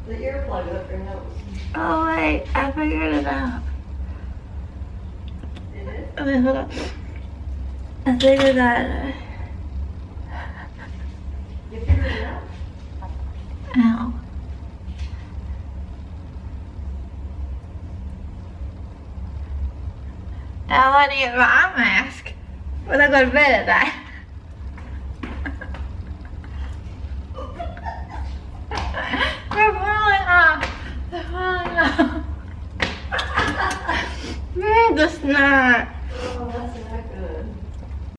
The earplug up your nose. Oh wait, I figured it out. It is? Okay, hold on. I figured that. You figured it out? Ow. Now I need my eye mask when I go to bed at night. They're falling off. They're falling off. The snack.